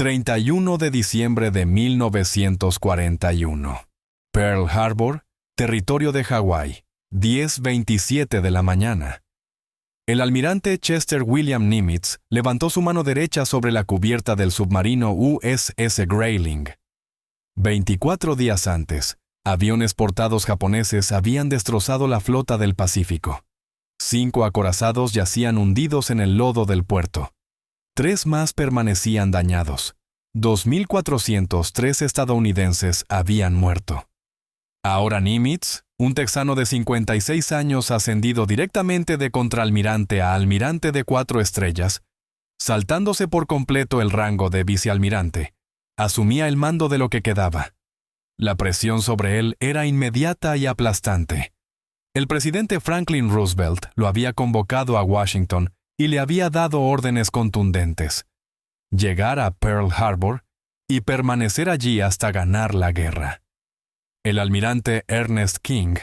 31 de diciembre de 1941. Pearl Harbor, territorio de Hawái, 10:27 de la mañana. El almirante Chester William Nimitz levantó su mano derecha sobre la cubierta del submarino USS Grayling. 24 días antes, aviones portados japoneses habían destrozado la flota del Pacífico. 5 acorazados yacían hundidos en el lodo del puerto. 3 más permanecían dañados. 2.403 estadounidenses habían muerto. Ahora Nimitz, un texano de 56 años ascendido directamente de contraalmirante a almirante de 4 estrellas, saltándose por completo el rango de vicealmirante, asumía el mando de lo que quedaba. La presión sobre él era inmediata y aplastante. El presidente Franklin Roosevelt lo había convocado a Washington y le había dado órdenes contundentes: llegar a Pearl Harbor y permanecer allí hasta ganar la guerra. El almirante Ernest King,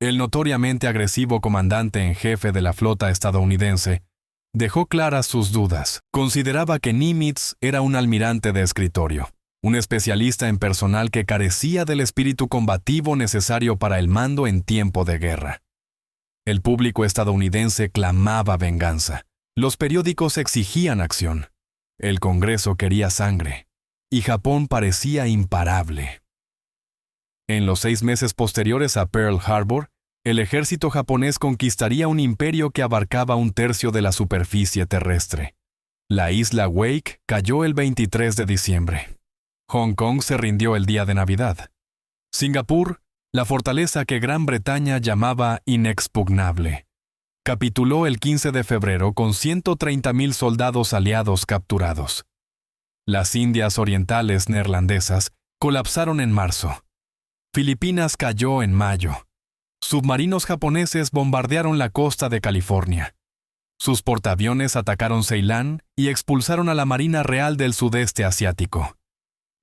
el notoriamente agresivo comandante en jefe de la flota estadounidense, dejó claras sus dudas. Consideraba que Nimitz era un almirante de escritorio, un especialista en personal que carecía del espíritu combativo necesario para el mando en tiempo de guerra. El público estadounidense clamaba venganza. Los periódicos exigían acción. El Congreso quería sangre. Y Japón parecía imparable. En los 6 meses posteriores a Pearl Harbor, el ejército japonés conquistaría un imperio que abarcaba 1/3 de la superficie terrestre. La isla Wake cayó el 23 de diciembre. Hong Kong se rindió el día de Navidad. Singapur, la fortaleza que Gran Bretaña llamaba inexpugnable, capituló el 15 de febrero con 130.000 soldados aliados capturados. Las Indias Orientales neerlandesas colapsaron en marzo. Filipinas cayó en mayo. Submarinos japoneses bombardearon la costa de California. Sus portaaviones atacaron Ceilán y expulsaron a la Marina Real del Sudeste Asiático.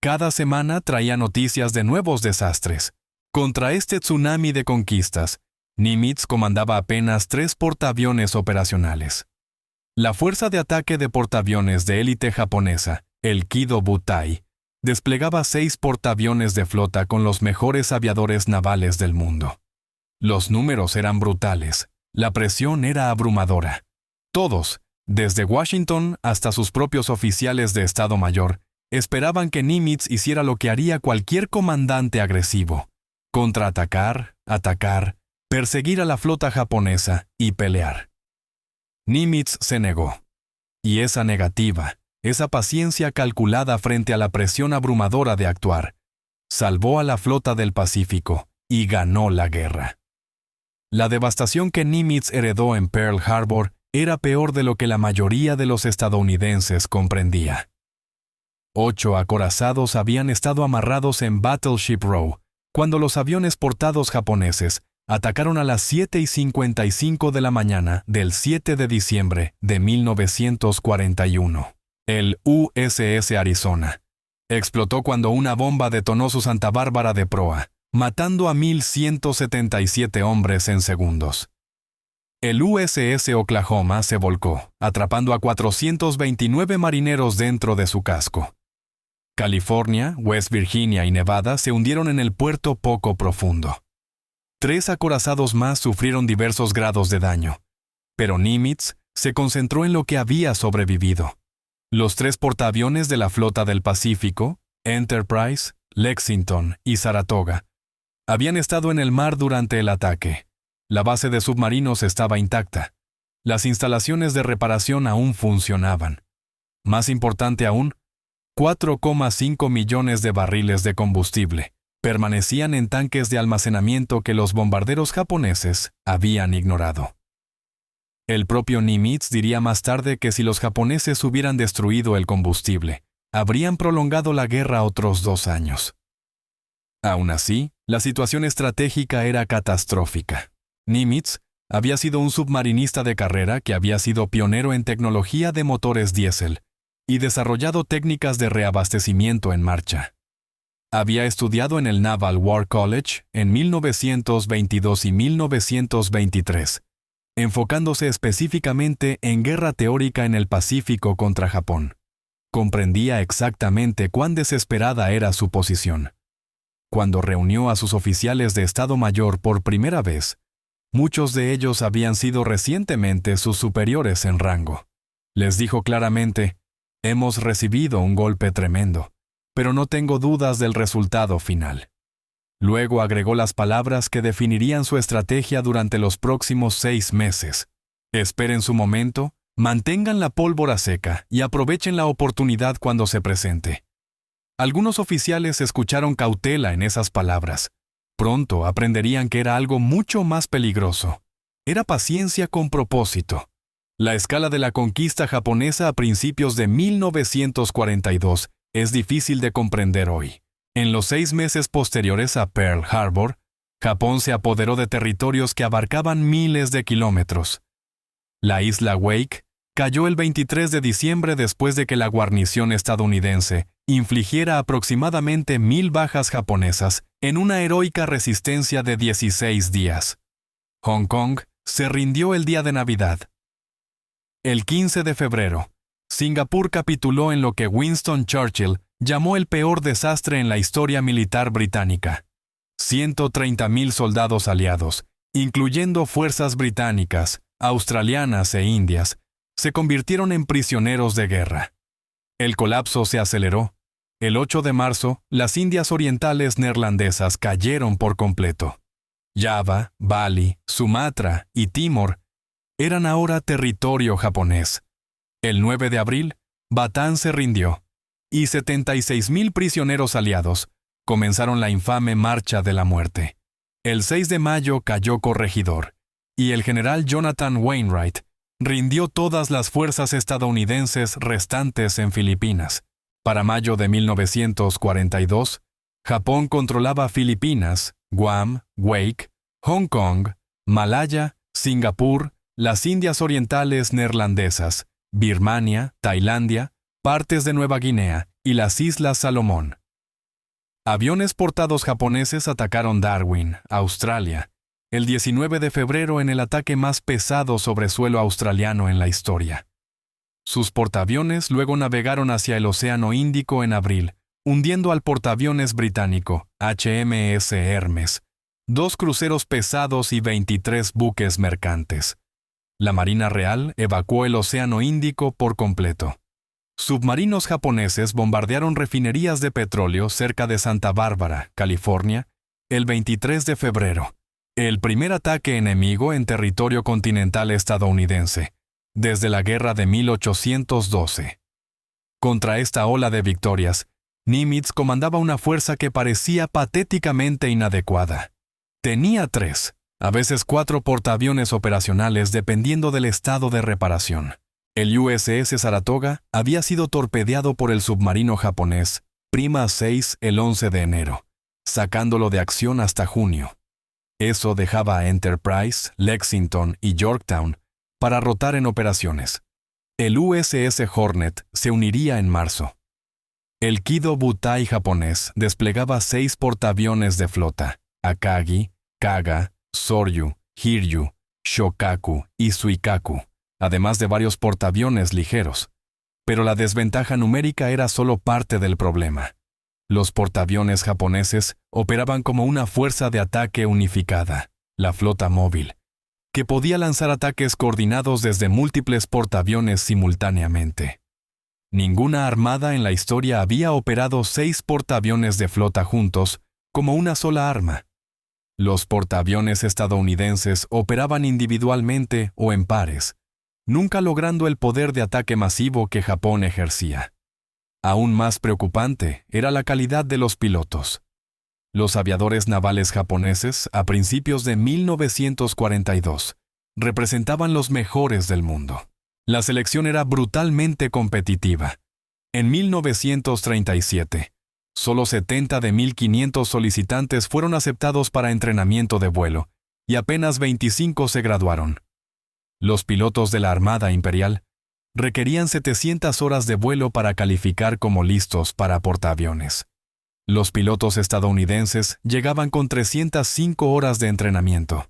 Cada semana traía noticias de nuevos desastres. Contra este tsunami de conquistas, Nimitz comandaba apenas 3 portaaviones operacionales. La fuerza de ataque de portaaviones de élite japonesa, el Kido Butai, desplegaba 6 portaaviones de flota con los mejores aviadores navales del mundo. Los números eran brutales, la presión era abrumadora. Todos, desde Washington hasta sus propios oficiales de Estado Mayor, esperaban que Nimitz hiciera lo que haría cualquier comandante agresivo: contraatacar, atacar, perseguir a la flota japonesa y pelear. Nimitz se negó. Y esa negativa, esa paciencia calculada frente a la presión abrumadora de actuar, salvó a la flota del Pacífico y ganó la guerra. La devastación que Nimitz heredó en Pearl Harbor era peor de lo que la mayoría de los estadounidenses comprendía. 8 acorazados habían estado amarrados en Battleship Row cuando los aviones portados japoneses atacaron a las 7:55 de la mañana del 7 de diciembre de 1941. El USS Arizona explotó cuando una bomba detonó su Santa Bárbara de proa, matando a 1.177 hombres en segundos. El USS Oklahoma se volcó, atrapando a 429 marineros dentro de su casco. California, West Virginia y Nevada se hundieron en el puerto poco profundo. 3 acorazados más sufrieron diversos grados de daño, pero Nimitz se concentró en lo que había sobrevivido. Los 3 portaaviones de la flota del Pacífico, Enterprise, Lexington y Saratoga, habían estado en el mar durante el ataque. La base de submarinos estaba intacta. Las instalaciones de reparación aún funcionaban. Más importante aún, 4,5 millones de barriles de combustible permanecían en tanques de almacenamiento que los bombarderos japoneses habían ignorado. El propio Nimitz diría más tarde que si los japoneses hubieran destruido el combustible, habrían prolongado la guerra otros 2 años. Aún así, la situación estratégica era catastrófica. Nimitz había sido un submarinista de carrera que había sido pionero en tecnología de motores diésel y desarrollado técnicas de reabastecimiento en marcha. Había estudiado en el Naval War College en 1922 y 1923, enfocándose específicamente en guerra teórica en el Pacífico contra Japón. Comprendía exactamente cuán desesperada era su posición. Cuando reunió a sus oficiales de Estado Mayor por primera vez, muchos de ellos habían sido recientemente sus superiores en rango. Les dijo claramente: «Hemos recibido un golpe tremendo, pero no tengo dudas del resultado final». Luego agregó las palabras que definirían su estrategia durante los próximos 6 meses. Esperen su momento, mantengan la pólvora seca y aprovechen la oportunidad cuando se presente. Algunos oficiales escucharon cautela en esas palabras. Pronto aprenderían que era algo mucho más peligroso. Era paciencia con propósito. La escala de la conquista japonesa a principios de 1942 es difícil de comprender hoy. En los 6 meses posteriores a Pearl Harbor, Japón se apoderó de territorios que abarcaban miles de kilómetros. La isla Wake cayó el 23 de diciembre después de que la guarnición estadounidense infligiera aproximadamente 1,000 bajas japonesas en una heroica resistencia de 16 días. Hong Kong se rindió el día de Navidad. El 15 de febrero, Singapur capituló en lo que Winston Churchill llamó el peor desastre en la historia militar británica. 130,000 soldados aliados, incluyendo fuerzas británicas, australianas e indias, se convirtieron en prisioneros de guerra. El colapso se aceleró. El 8 de marzo, las Indias Orientales neerlandesas cayeron por completo. Java, Bali, Sumatra y Timor eran ahora territorio japonés. El 9 de abril, Batán se rindió, y 76,000 prisioneros aliados comenzaron la infame Marcha de la Muerte. El 6 de mayo cayó Corregidor, y el general Jonathan Wainwright rindió todas las fuerzas estadounidenses restantes en Filipinas. Para mayo de 1942, Japón controlaba Filipinas, Guam, Wake, Hong Kong, Malaya, Singapur, las Indias Orientales neerlandesas, Birmania, Tailandia, partes de Nueva Guinea y las Islas Salomón. Aviones portados japoneses atacaron Darwin, Australia, el 19 de febrero en el ataque más pesado sobre suelo australiano en la historia. Sus portaaviones luego navegaron hacia el Océano Índico en abril, hundiendo al portaaviones británico HMS Hermes, 2 cruceros pesados y 23 buques mercantes. La Marina Real evacuó el Océano Índico por completo. Submarinos japoneses bombardearon refinerías de petróleo cerca de Santa Bárbara, California, el 23 de febrero, el primer ataque enemigo en territorio continental estadounidense, desde la guerra de 1812. Contra esta ola de victorias, Nimitz comandaba una fuerza que parecía patéticamente inadecuada. Tenía 3, a veces 4 portaaviones operacionales dependiendo del estado de reparación. El USS Saratoga había sido torpedeado por el submarino japonés Prima 6 el 11 de enero, sacándolo de acción hasta junio. Eso dejaba a Enterprise, Lexington y Yorktown para rotar en operaciones. El USS Hornet se uniría en marzo. El Kido Butai japonés desplegaba 6 portaaviones de flota: Akagi, Kaga, Soryu, Hiryu, Shokaku y Suikaku, además de varios portaaviones ligeros. Pero la desventaja numérica era solo parte del problema. Los portaaviones japoneses operaban como una fuerza de ataque unificada, la flota móvil, que podía lanzar ataques coordinados desde múltiples portaaviones simultáneamente. Ninguna armada en la historia había operado 6 portaaviones de flota juntos como una sola arma. Los portaaviones estadounidenses operaban individualmente o en pares, nunca logrando el poder de ataque masivo que Japón ejercía. Aún más preocupante era la calidad de los pilotos. Los aviadores navales japoneses, a principios de 1942, representaban los mejores del mundo. La selección era brutalmente competitiva. En 1937, solo 70 de 1,500 solicitantes fueron aceptados para entrenamiento de vuelo, y apenas 25 se graduaron. Los pilotos de la Armada Imperial requerían 700 horas de vuelo para calificar como listos para portaaviones. Los pilotos estadounidenses llegaban con 305 horas de entrenamiento.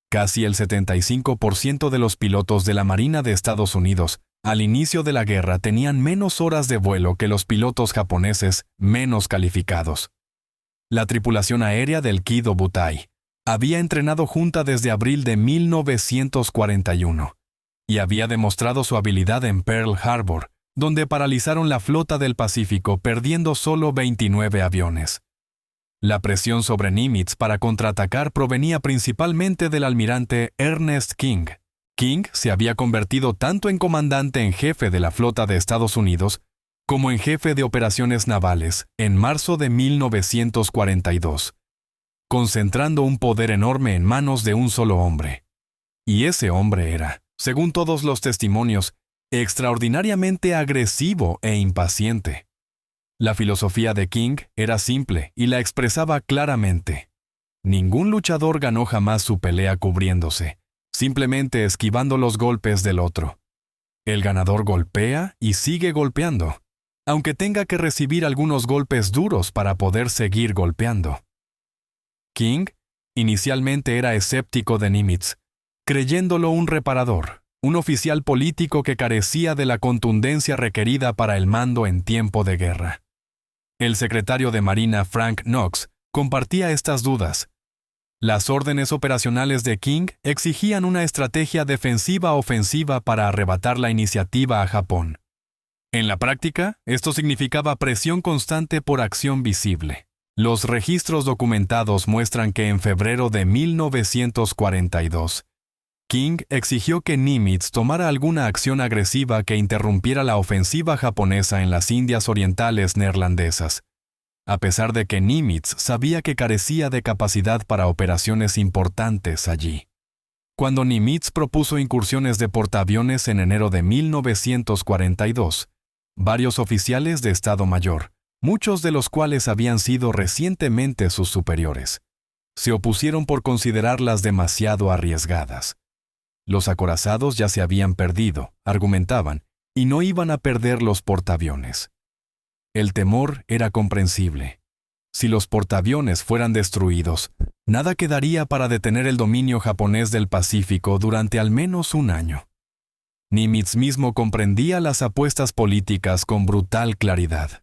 Casi el 75% de los pilotos de la Marina de Estados Unidos Al inicio de la guerra tenían menos horas de vuelo que los pilotos japoneses menos calificados. La tripulación aérea del Kido Butai había entrenado junta desde abril de 1941 y había demostrado su habilidad en Pearl Harbor, donde paralizaron la flota del Pacífico perdiendo solo 29 aviones. La presión sobre Nimitz para contraatacar provenía principalmente del almirante Ernest King. King se había convertido tanto en comandante en jefe de la flota de Estados Unidos como en jefe de operaciones navales en marzo de 1942, concentrando un poder enorme en manos de un solo hombre. Y ese hombre era, según todos los testimonios, extraordinariamente agresivo e impaciente. La filosofía de King era simple y la expresaba claramente. Ningún luchador ganó jamás su pelea cubriéndose, simplemente esquivando los golpes del otro. El ganador golpea y sigue golpeando, aunque tenga que recibir algunos golpes duros para poder seguir golpeando. King inicialmente era escéptico de Nimitz, creyéndolo un reparador, un oficial político que carecía de la contundencia requerida para el mando en tiempo de guerra. El secretario de Marina Frank Knox compartía estas dudas. Las órdenes operacionales de King exigían una estrategia defensiva-ofensiva para arrebatar la iniciativa a Japón. En la práctica, esto significaba presión constante por acción visible. Los registros documentados muestran que en febrero de 1942, King exigió que Nimitz tomara alguna acción agresiva que interrumpiera la ofensiva japonesa en las Indias Orientales neerlandesas, a pesar de que Nimitz sabía que carecía de capacidad para operaciones importantes allí. Cuando Nimitz propuso incursiones de portaaviones en enero de 1942, varios oficiales de Estado Mayor, muchos de los cuales habían sido recientemente sus superiores, se opusieron por considerarlas demasiado arriesgadas. Los acorazados ya se habían perdido, argumentaban, y no iban a perder los portaaviones. El temor era comprensible. Si los portaaviones fueran destruidos, nada quedaría para detener el dominio japonés del Pacífico durante al menos un año. Nimitz mismo comprendía las apuestas políticas con brutal claridad.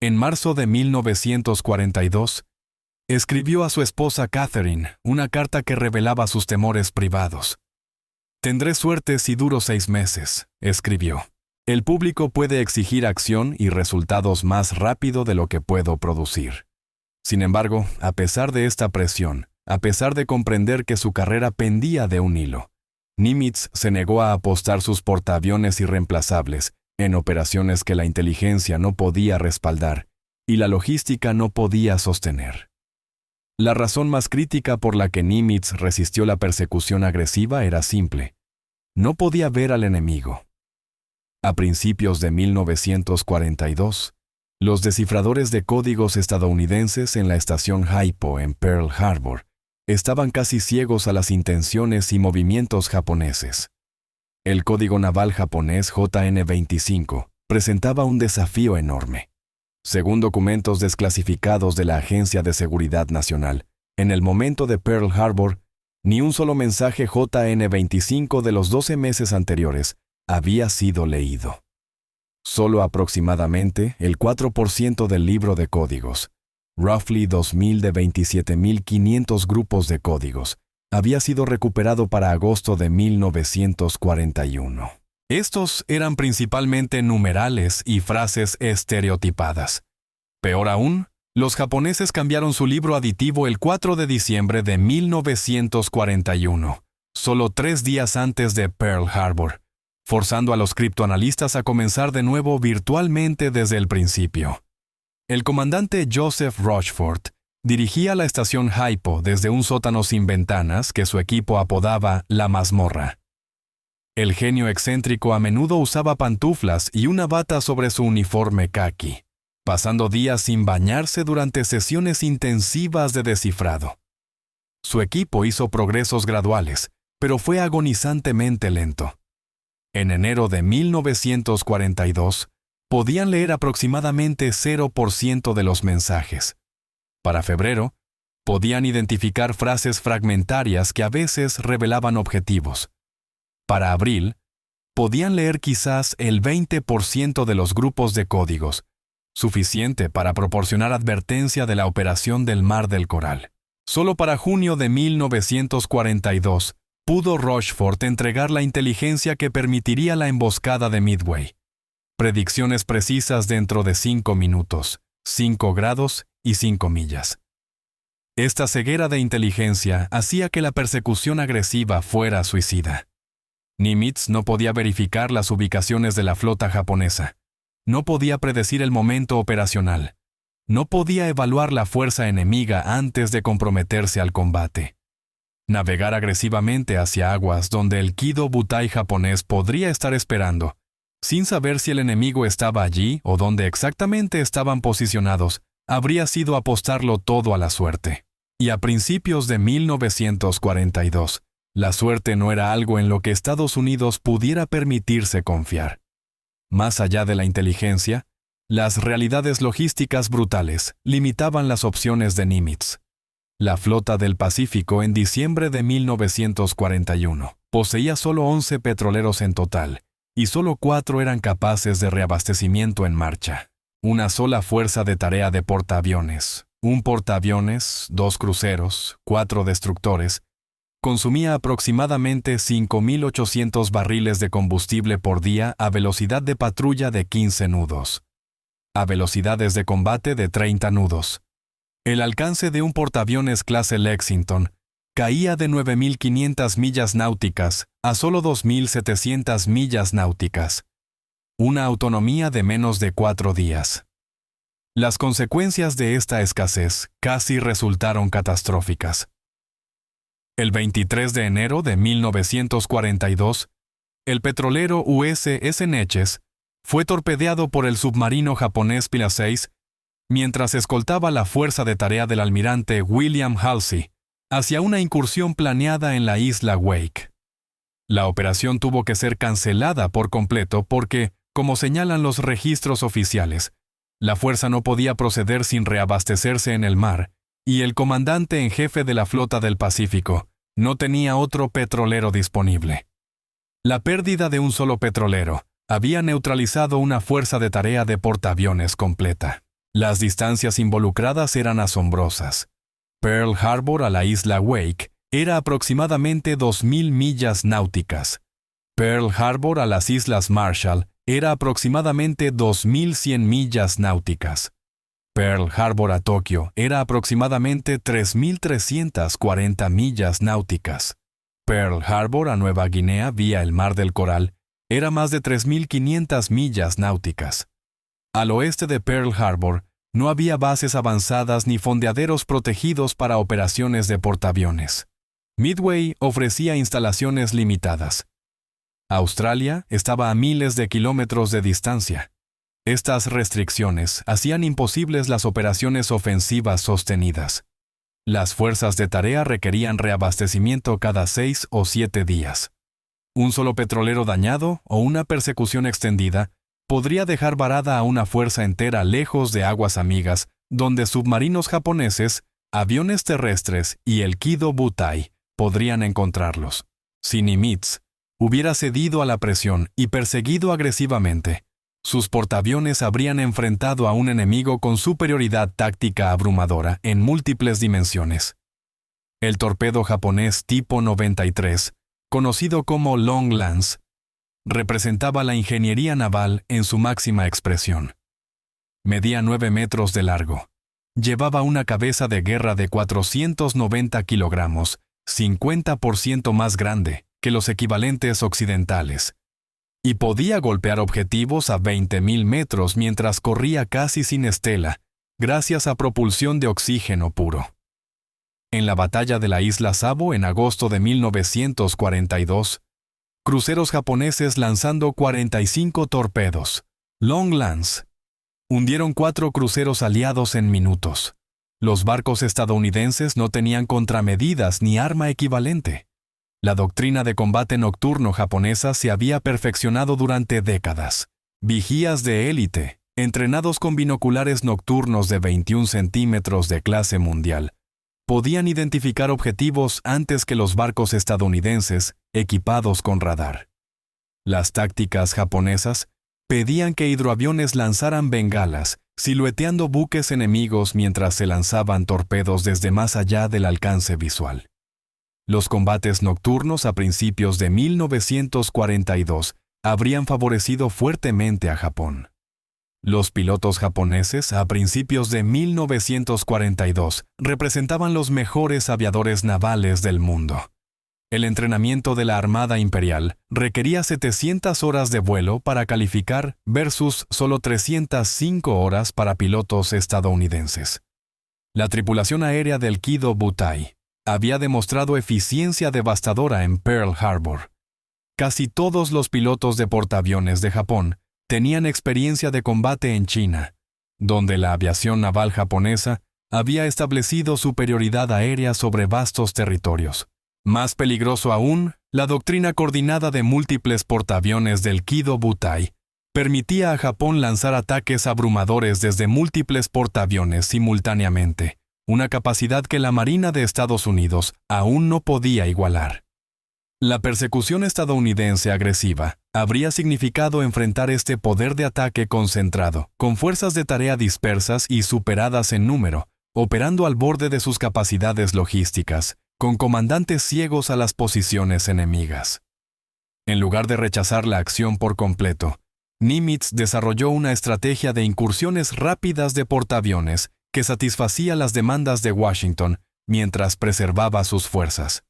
En marzo de 1942, escribió a su esposa Catherine una carta que revelaba sus temores privados. «Tendré suerte si duro 6 meses», escribió. «El público puede exigir acción y resultados más rápido de lo que puedo producir». Sin embargo, a pesar de esta presión, a pesar de comprender que su carrera pendía de un hilo, Nimitz se negó a apostar sus portaaviones irreemplazables en operaciones que la inteligencia no podía respaldar y la logística no podía sostener. La razón más crítica por la que Nimitz resistió la persecución agresiva era simple. No podía ver al enemigo. A principios de 1942, los descifradores de códigos estadounidenses en la estación Haipo en Pearl Harbor estaban casi ciegos a las intenciones y movimientos japoneses. El código naval japonés JN-25 presentaba un desafío enorme. Según documentos desclasificados de la Agencia de Seguridad Nacional, en el momento de Pearl Harbor, ni un solo mensaje JN-25 de los 12 meses anteriores había sido leído. Solo aproximadamente el 4% del libro de códigos, roughly 2,000 de 27,500 grupos de códigos, había sido recuperado para agosto de 1941. Estos eran principalmente numerales y frases estereotipadas. Peor aún, los japoneses cambiaron su libro aditivo el 4 de diciembre de 1941, solo 3 días antes de Pearl Harbor, forzando a los criptoanalistas a comenzar de nuevo virtualmente desde el principio. El comandante Joseph Rochford dirigía la estación Haipo desde un sótano sin ventanas que su equipo apodaba La Mazmorra. El genio excéntrico a menudo usaba pantuflas y una bata sobre su uniforme caqui, pasando días sin bañarse durante sesiones intensivas de descifrado. Su equipo hizo progresos graduales, pero fue agonizantemente lento. En enero de 1942, podían leer aproximadamente 0% de los mensajes. Para febrero, podían identificar frases fragmentarias que a veces revelaban objetivos. Para abril, podían leer quizás el 20% de los grupos de códigos, suficiente para proporcionar advertencia de la operación del Mar del Coral. Solo para junio de 1942 pudo Rochefort entregar la inteligencia que permitiría la emboscada de Midway. Predicciones precisas dentro de 5 minutos, 5 grados y 5 millas. Esta ceguera de inteligencia hacía que la persecución agresiva fuera suicida. Nimitz no podía verificar las ubicaciones de la flota japonesa. No podía predecir el momento operacional. No podía evaluar la fuerza enemiga antes de comprometerse al combate. Navegar agresivamente hacia aguas donde el Kido Butai japonés podría estar esperando, sin saber si el enemigo estaba allí o dónde exactamente estaban posicionados, habría sido apostarlo todo a la suerte. Y a principios de 1942, la suerte no era algo en lo que Estados Unidos pudiera permitirse confiar. Más allá de la inteligencia, las realidades logísticas brutales limitaban las opciones de Nimitz. La flota del Pacífico en diciembre de 1941 poseía solo 11 petroleros en total, y solo 4 eran capaces de reabastecimiento en marcha. Una sola fuerza de tarea de portaaviones, un portaaviones, 2 cruceros, 4 destructores, consumía aproximadamente 5.800 barriles de combustible por día a velocidad de patrulla de 15 nudos, a velocidades de combate de 30 nudos. El alcance de un portaaviones clase Lexington caía de 9.500 millas náuticas a solo 2.700 millas náuticas. Una autonomía de menos de 4 días. Las consecuencias de esta escasez casi resultaron catastróficas. El 23 de enero de 1942, el petrolero USS Neches fue torpedeado por el submarino japonés Pila 6 mientras escoltaba la fuerza de tarea del almirante William Halsey hacia una incursión planeada en la isla Wake. La operación tuvo que ser cancelada por completo porque, como señalan los registros oficiales, la fuerza no podía proceder sin reabastecerse en el mar, y el comandante en jefe de la flota del Pacífico no tenía otro petrolero disponible. La pérdida de un solo petrolero había neutralizado una fuerza de tarea de portaaviones completa. Las distancias involucradas eran asombrosas. Pearl Harbor a la isla Wake era aproximadamente 2.000 millas náuticas. Pearl Harbor a las Islas Marshall era aproximadamente 2.100 millas náuticas. Pearl Harbor a Tokio era aproximadamente 3.340 millas náuticas. Pearl Harbor a Nueva Guinea vía el Mar del Coral era más de 3.500 millas náuticas. Al oeste de Pearl Harbor no había bases avanzadas ni fondeaderos protegidos para operaciones de portaaviones. Midway ofrecía instalaciones limitadas. Australia estaba a miles de kilómetros de distancia. Estas restricciones hacían imposibles las operaciones ofensivas sostenidas. Las fuerzas de tarea requerían reabastecimiento cada 6 o 7 días. Un solo petrolero dañado o una persecución extendida podría dejar varada a una fuerza entera lejos de aguas amigas, donde submarinos japoneses, aviones terrestres y el Kido Butai podrían encontrarlos. Si Nimitz hubiera cedido a la presión y perseguido agresivamente, sus portaaviones habrían enfrentado a un enemigo con superioridad táctica abrumadora en múltiples dimensiones. El torpedo japonés tipo 93, conocido como Long Lance, representaba la ingeniería naval en su máxima expresión. Medía 9 metros de largo. Llevaba una cabeza de guerra de 490 kilogramos, 50% más grande que los equivalentes occidentales, y podía golpear objetivos a 20.000 metros mientras corría casi sin estela, gracias a propulsión de oxígeno puro. En la batalla de la isla Savo en agosto de 1942, cruceros japoneses lanzando 45 torpedos, Long Lance, hundieron 4 cruceros aliados en minutos. Los barcos estadounidenses no tenían contramedidas ni arma equivalente. La doctrina de combate nocturno japonesa se había perfeccionado durante décadas. Vigías de élite, entrenados con binoculares nocturnos de 21 centímetros de clase mundial, podían identificar objetivos antes que los barcos estadounidenses equipados con radar. Las tácticas japonesas pedían que hidroaviones lanzaran bengalas, silueteando buques enemigos mientras se lanzaban torpedos desde más allá del alcance visual. Los combates nocturnos a principios de 1942 habrían favorecido fuertemente a Japón. Los pilotos japoneses a principios de 1942 representaban los mejores aviadores navales del mundo. El entrenamiento de la Armada Imperial requería 700 horas de vuelo para calificar versus solo 305 horas para pilotos estadounidenses. La tripulación aérea del Kido Butai había demostrado eficiencia devastadora en Pearl Harbor. Casi todos los pilotos de portaaviones de Japón tenían experiencia de combate en China, donde la aviación naval japonesa había establecido superioridad aérea sobre vastos territorios. Más peligroso aún, la doctrina coordinada de múltiples portaaviones del Kido Butai permitía a Japón lanzar ataques abrumadores desde múltiples portaaviones simultáneamente, una capacidad que la Marina de Estados Unidos aún no podía igualar. La persecución estadounidense agresiva habría significado enfrentar este poder de ataque concentrado, con fuerzas de tarea dispersas y superadas en número, operando al borde de sus capacidades logísticas, con comandantes ciegos a las posiciones enemigas. En lugar de rechazar la acción por completo, Nimitz desarrolló una estrategia de incursiones rápidas de portaaviones que satisfacía las demandas de Washington mientras preservaba sus fuerzas.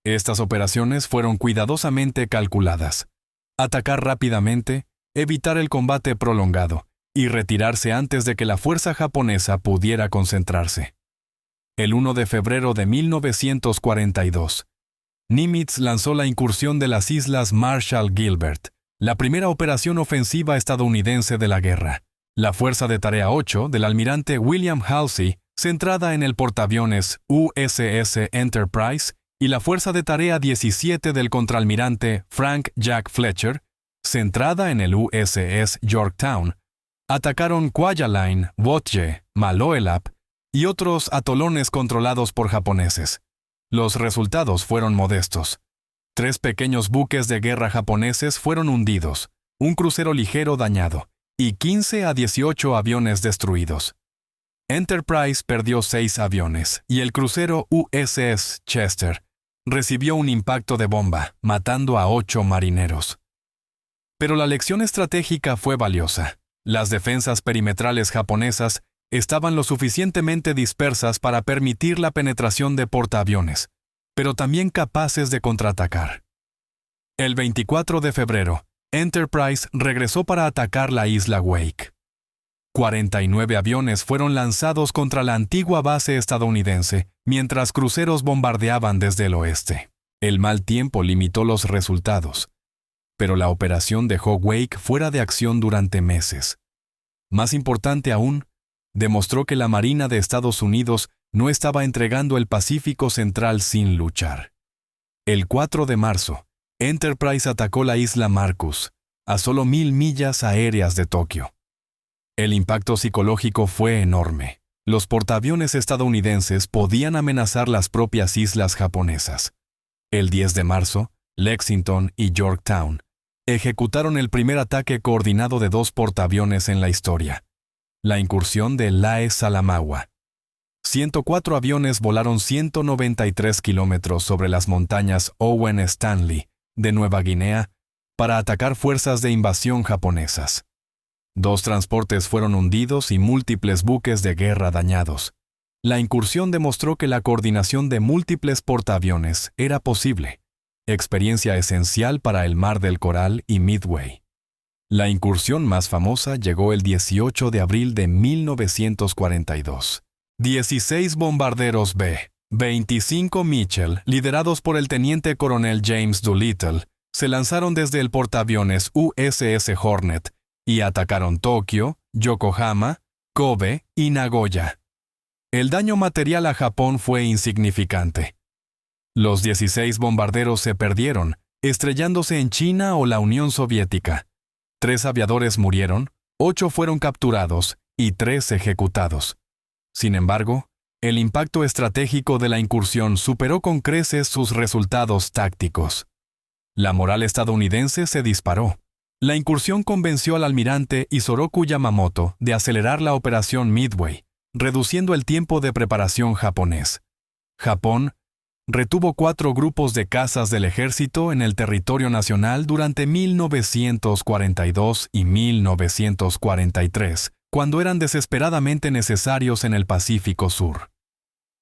Estas operaciones fueron cuidadosamente calculadas. Atacar rápidamente, evitar el combate prolongado y retirarse antes de que la fuerza japonesa pudiera concentrarse. El 1 de febrero de 1942, Nimitz lanzó la incursión de las Islas Marshall-Gilbert, la primera operación ofensiva estadounidense de la guerra. La Fuerza de Tarea 8 del almirante William Halsey, centrada en el portaaviones USS Enterprise, y la Fuerza de Tarea 17 del contraalmirante Frank Jack Fletcher, centrada en el USS Yorktown, atacaron Kwajalein, Wotje, Maloelap y otros atolones controlados por japoneses. Los resultados fueron modestos. 3 pequeños buques de guerra japoneses fueron hundidos, un crucero ligero dañado y 15 a 18 aviones destruidos. Enterprise perdió 6 aviones y el crucero USS Chester recibió un impacto de bomba, matando a 8 marineros. Pero la lección estratégica fue valiosa. Las defensas perimetrales japonesas estaban lo suficientemente dispersas para permitir la penetración de portaaviones, pero también capaces de contraatacar. El 24 de febrero, Enterprise regresó para atacar la isla Wake. 49 aviones fueron lanzados contra la antigua base estadounidense, mientras cruceros bombardeaban desde el oeste. El mal tiempo limitó los resultados, pero la operación dejó Wake fuera de acción durante meses. Más importante aún, demostró que la Marina de Estados Unidos no estaba entregando el Pacífico Central sin luchar. El 4 de marzo, Enterprise atacó la isla Marcus, a solo 1000 millas aéreas de Tokio. El impacto psicológico fue enorme. Los portaaviones estadounidenses podían amenazar las propias islas japonesas. El 10 de marzo, Lexington y Yorktown ejecutaron el primer ataque coordinado de 2 portaaviones en la historia, la incursión de Lae Salamaua. 104 aviones volaron 193 kilómetros sobre las montañas Owen Stanley de Nueva Guinea para atacar fuerzas de invasión japonesas. 2 transportes fueron hundidos y múltiples buques de guerra dañados. La incursión demostró que la coordinación de múltiples portaaviones era posible, experiencia esencial para el Mar del Coral y Midway. La incursión más famosa llegó el 18 de abril de 1942. 16 bombarderos B-25 Mitchell, liderados por el teniente coronel James Doolittle, se lanzaron desde el portaaviones USS Hornet y atacaron Tokio, Yokohama, Kobe y Nagoya. El daño material a Japón fue insignificante. Los 16 bombarderos se perdieron, estrellándose en China o la Unión Soviética. 3 aviadores murieron, 8 fueron capturados y 3 ejecutados. Sin embargo, el impacto estratégico de la incursión superó con creces sus resultados tácticos. La moral estadounidense se disparó. La incursión convenció al almirante Isoroku Yamamoto de acelerar la operación Midway, reduciendo el tiempo de preparación japonés. Japón retuvo 4 grupos de cazas del ejército en el territorio nacional durante 1942 y 1943, cuando eran desesperadamente necesarios en el Pacífico Sur.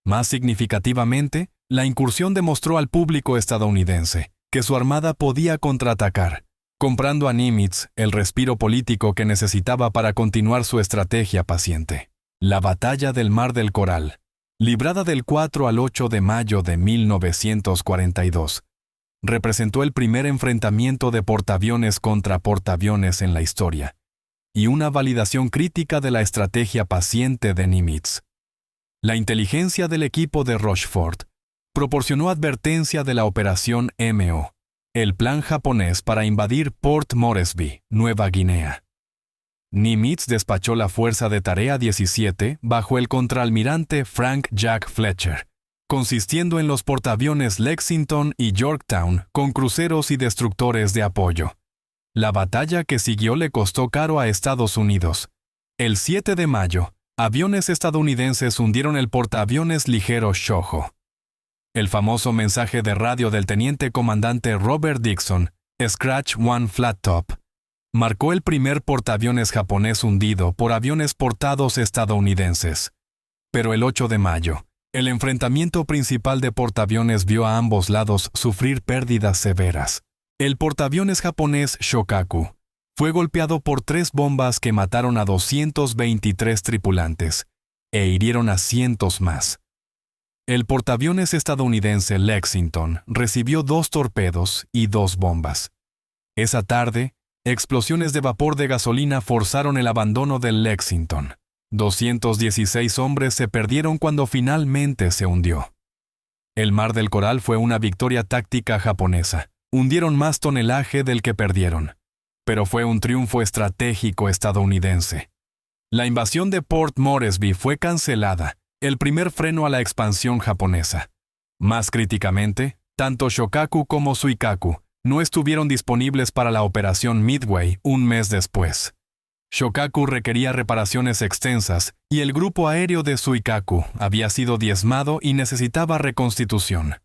Más significativamente, la incursión demostró al público estadounidense que su armada podía contraatacar, comprando a Nimitz el respiro político que necesitaba para continuar su estrategia paciente. La Batalla del Mar del Coral, librada del 4 al 8 de mayo de 1942, representó el primer enfrentamiento de portaaviones contra portaaviones en la historia, y una validación crítica de la estrategia paciente de Nimitz. La inteligencia del equipo de Rochefort proporcionó advertencia de la Operación MO, el plan japonés para invadir Port Moresby, Nueva Guinea. Nimitz despachó la Fuerza de Tarea 17 bajo el contraalmirante Frank Jack Fletcher, consistiendo en los portaaviones Lexington y Yorktown con cruceros y destructores de apoyo. La batalla que siguió le costó caro a Estados Unidos. El 7 de mayo, aviones estadounidenses hundieron el portaaviones ligero Shoho. El famoso mensaje de radio del teniente comandante Robert Dixon, Scratch One Flat Top, marcó el primer portaaviones japonés hundido por aviones portados estadounidenses. Pero el 8 de mayo, el enfrentamiento principal de portaaviones vio a ambos lados sufrir pérdidas severas. El portaaviones japonés Shokaku fue golpeado por 3 bombas que mataron a 223 tripulantes e hirieron a cientos más. El portaaviones estadounidense Lexington recibió 2 torpedos y 2 bombas. Esa tarde, explosiones de vapor de gasolina forzaron el abandono del Lexington. 216 hombres se perdieron cuando finalmente se hundió. El Mar del Coral fue una victoria táctica japonesa. Hundieron más tonelaje del que perdieron, pero fue un triunfo estratégico estadounidense. La invasión de Port Moresby fue cancelada, el primer freno a la expansión japonesa. Más críticamente, tanto Shokaku como Suikaku no estuvieron disponibles para la operación Midway un mes después. Shokaku requería reparaciones extensas y el grupo aéreo de Suikaku había sido diezmado y necesitaba reconstitución.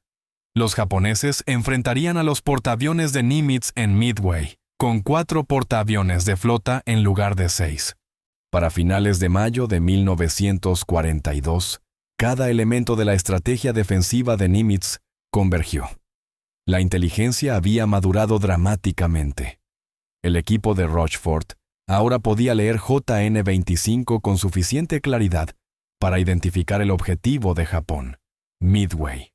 Los japoneses enfrentarían a los portaaviones de Nimitz en Midway, con 4 portaaviones de flota en lugar de 6. Para finales de mayo de 1942, cada elemento de la estrategia defensiva de Nimitz convergió. La inteligencia había madurado dramáticamente. El equipo de Rochefort ahora podía leer JN-25 con suficiente claridad para identificar el objetivo de Japón, Midway.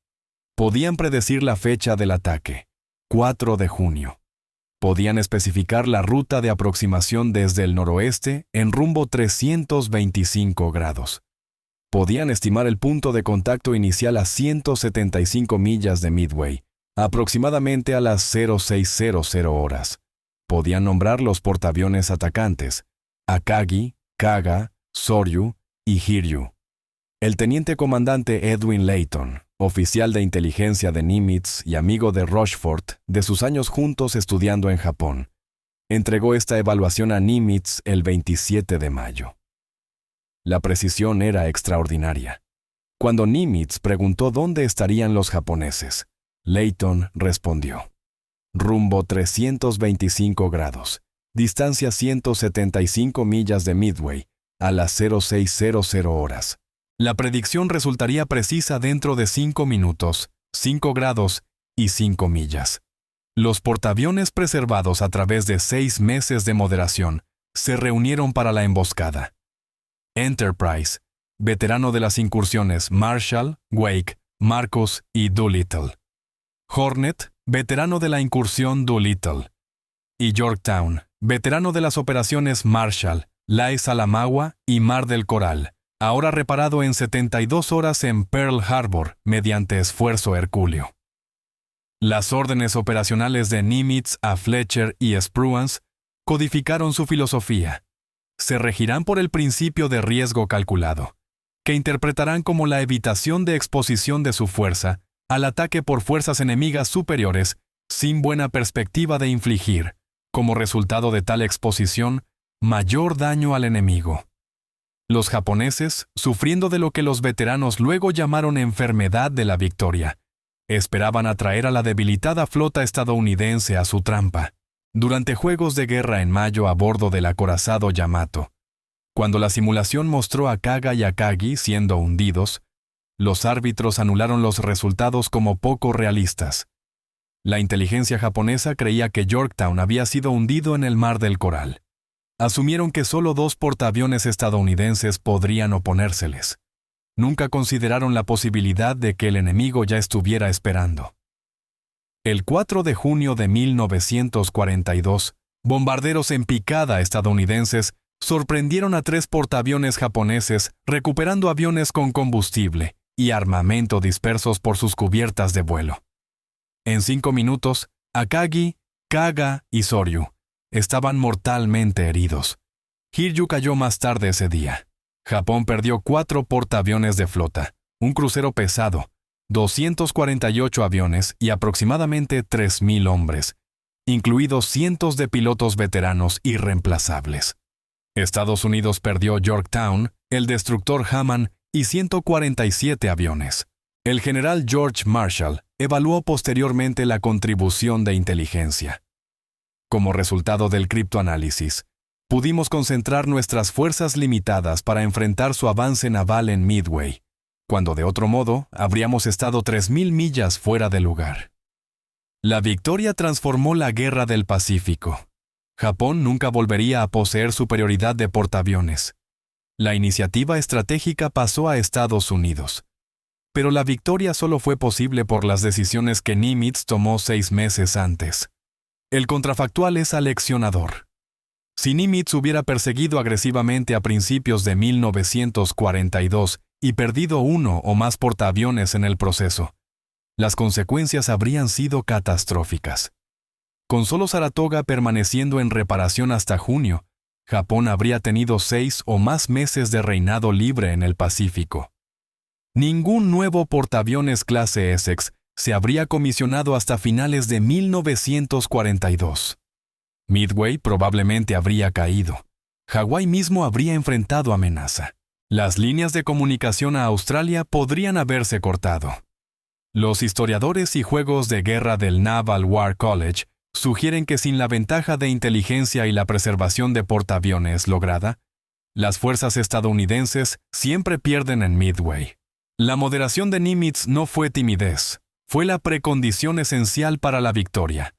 Podían predecir la fecha del ataque, 4 de junio. Podían especificar la ruta de aproximación desde el noroeste en rumbo 325 grados. Podían estimar el punto de contacto inicial a 175 millas de Midway, aproximadamente a las 0600 horas. Podían nombrar los portaaviones atacantes, Akagi, Kaga, Soryu y Hiryu. El teniente comandante Edwin Layton, oficial de inteligencia de Nimitz y amigo de Rochefort de sus años juntos estudiando en Japón, entregó esta evaluación a Nimitz el 27 de mayo. La precisión era extraordinaria. Cuando Nimitz preguntó dónde estarían los japoneses, Layton respondió: rumbo 325 grados, distancia 175 millas de Midway, a las 0600 horas. La predicción resultaría precisa dentro de 5 minutos, 5 grados y 5 millas. Los portaaviones preservados a través de 6 meses de moderación se reunieron para la emboscada. Enterprise, veterano de las incursiones Marshall, Wake, Marcos y Doolittle. Hornet, veterano de la incursión Doolittle. Y Yorktown, veterano de las operaciones Marshall, Lae Salamaua y Mar del Coral, ahora reparado en 72 horas en Pearl Harbor mediante esfuerzo hercúleo. Las órdenes operacionales de Nimitz a Fletcher y Spruance codificaron su filosofía. Se regirán por el principio de riesgo calculado, que interpretarán como la evitación de exposición de su fuerza al ataque por fuerzas enemigas superiores sin buena perspectiva de infligir, como resultado de tal exposición, mayor daño al enemigo. Los japoneses, sufriendo de lo que los veteranos luego llamaron enfermedad de la victoria, esperaban atraer a la debilitada flota estadounidense a su trampa, durante juegos de guerra en mayo a bordo del acorazado Yamato. Cuando la simulación mostró a Kaga y Akagi siendo hundidos, los árbitros anularon los resultados como poco realistas. La inteligencia japonesa creía que Yorktown había sido hundido en el Mar del Coral. Asumieron que solo 2 portaaviones estadounidenses podrían oponérseles. Nunca consideraron la posibilidad de que el enemigo ya estuviera esperando. El 4 de junio de 1942, bombarderos en picada estadounidenses sorprendieron a 3 portaaviones japoneses recuperando aviones con combustible y armamento dispersos por sus cubiertas de vuelo. En 5 minutos, Akagi, Kaga y Soryu estaban mortalmente heridos. Hiryu cayó más tarde ese día. Japón perdió 4 portaaviones de flota, un crucero pesado, 248 aviones y aproximadamente 3,000 hombres, incluidos cientos de pilotos veteranos irreemplazables. Estados Unidos perdió Yorktown, el destructor Hammond y 147 aviones. El general George Marshall evaluó posteriormente la contribución de inteligencia. Como resultado del criptoanálisis, pudimos concentrar nuestras fuerzas limitadas para enfrentar su avance naval en Midway, cuando de otro modo habríamos estado 3,000 millas fuera de lugar. La victoria transformó la Guerra del Pacífico. Japón nunca volvería a poseer superioridad de portaaviones. La iniciativa estratégica pasó a Estados Unidos. Pero la victoria solo fue posible por las decisiones que Nimitz tomó 6 meses antes. El contrafactual es aleccionador. Si Nimitz hubiera perseguido agresivamente a principios de 1942 y perdido 1 o más portaaviones en el proceso, las consecuencias habrían sido catastróficas. Con solo Saratoga permaneciendo en reparación hasta junio, Japón habría tenido 6 o más meses de reinado libre en el Pacífico. Ningún nuevo portaaviones clase Essex se habría comisionado hasta finales de 1942. Midway probablemente habría caído. Hawái mismo habría enfrentado amenaza. Las líneas de comunicación a Australia podrían haberse cortado. Los historiadores y juegos de guerra del Naval War College sugieren que sin la ventaja de inteligencia y la preservación de portaaviones lograda, las fuerzas estadounidenses siempre pierden en Midway. La moderación de Nimitz no fue timidez, fue la precondición esencial para la victoria.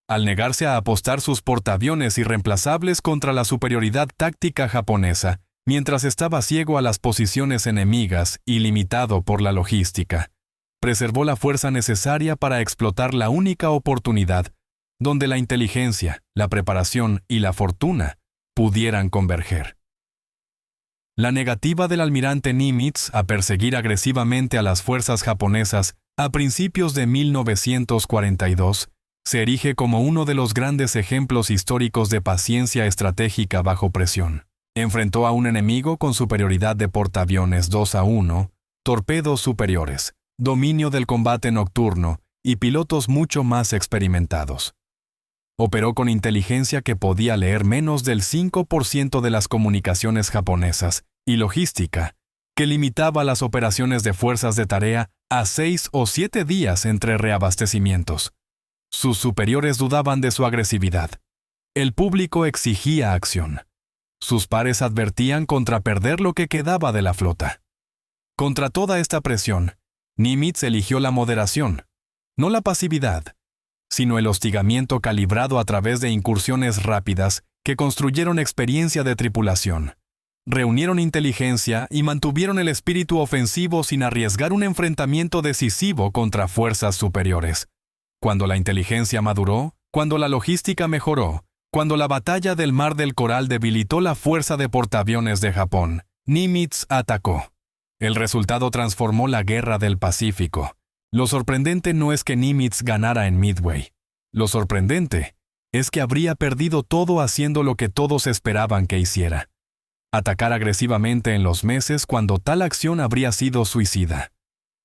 Al negarse a apostar sus portaaviones irreemplazables contra la superioridad táctica japonesa, mientras estaba ciego a las posiciones enemigas y limitado por la logística, preservó la fuerza necesaria para explotar la única oportunidad donde la inteligencia, la preparación y la fortuna pudieran converger. La negativa del almirante Nimitz a perseguir agresivamente a las fuerzas japonesas a principios de 1942 se erige como uno de los grandes ejemplos históricos de paciencia estratégica bajo presión. Enfrentó a un enemigo con superioridad de portaaviones 2-1, torpedos superiores, dominio del combate nocturno y pilotos mucho más experimentados. Operó con inteligencia que podía leer menos del 5% de las comunicaciones japonesas y logística, que limitaba las operaciones de fuerzas de tarea a 6 o 7 días entre reabastecimientos. Sus superiores dudaban de su agresividad. El público exigía acción. Sus pares advertían contra perder lo que quedaba de la flota. Contra toda esta presión, Nimitz eligió la moderación, no la pasividad, sino el hostigamiento calibrado a través de incursiones rápidas que construyeron experiencia de tripulación, reunieron inteligencia y mantuvieron el espíritu ofensivo sin arriesgar un enfrentamiento decisivo contra fuerzas superiores. Cuando la inteligencia maduró, cuando la logística mejoró, cuando la batalla del Mar del Coral debilitó la fuerza de portaaviones de Japón, Nimitz atacó. El resultado transformó la Guerra del Pacífico. Lo sorprendente no es que Nimitz ganara en Midway. Lo sorprendente es que habría perdido todo haciendo lo que todos esperaban que hiciera: atacar agresivamente en los meses cuando tal acción habría sido suicida.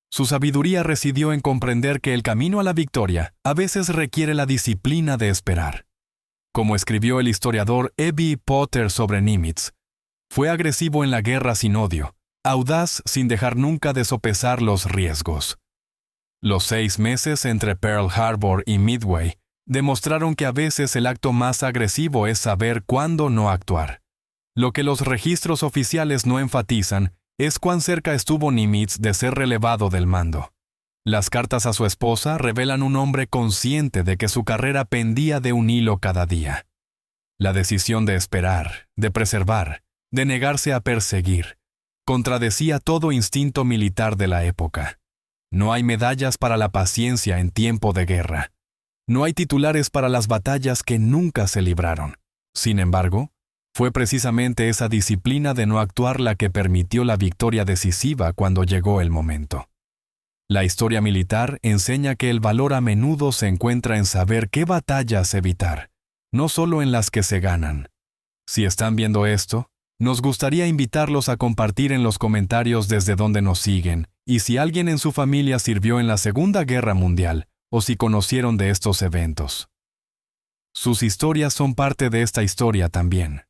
Su sabiduría residió en comprender que el camino a la victoria a veces requiere la disciplina de esperar. Como escribió el historiador E.B. Potter sobre Nimitz, fue agresivo en la guerra sin odio, audaz sin dejar nunca de sopesar los riesgos. Los 6 meses entre Pearl Harbor y Midway demostraron que a veces el acto más agresivo es saber cuándo no actuar. Lo que los registros oficiales no enfatizan es cuán cerca estuvo Nimitz de ser relevado del mando. Las cartas a su esposa revelan un hombre consciente de que su carrera pendía de un hilo cada día. La decisión de esperar, de preservar, de negarse a perseguir, contradecía todo instinto militar de la época. No hay medallas para la paciencia en tiempo de guerra. No hay titulares para las batallas que nunca se libraron. Sin embargo, fue precisamente esa disciplina de no actuar la que permitió la victoria decisiva cuando llegó el momento. La historia militar enseña que el valor a menudo se encuentra en saber qué batallas evitar, no solo en las que se ganan. Si están viendo esto, nos gustaría invitarlos a compartir en los comentarios desde donde nos siguen y si alguien en su familia sirvió en la Segunda Guerra Mundial o si conocieron de estos eventos. Sus historias son parte de esta historia también.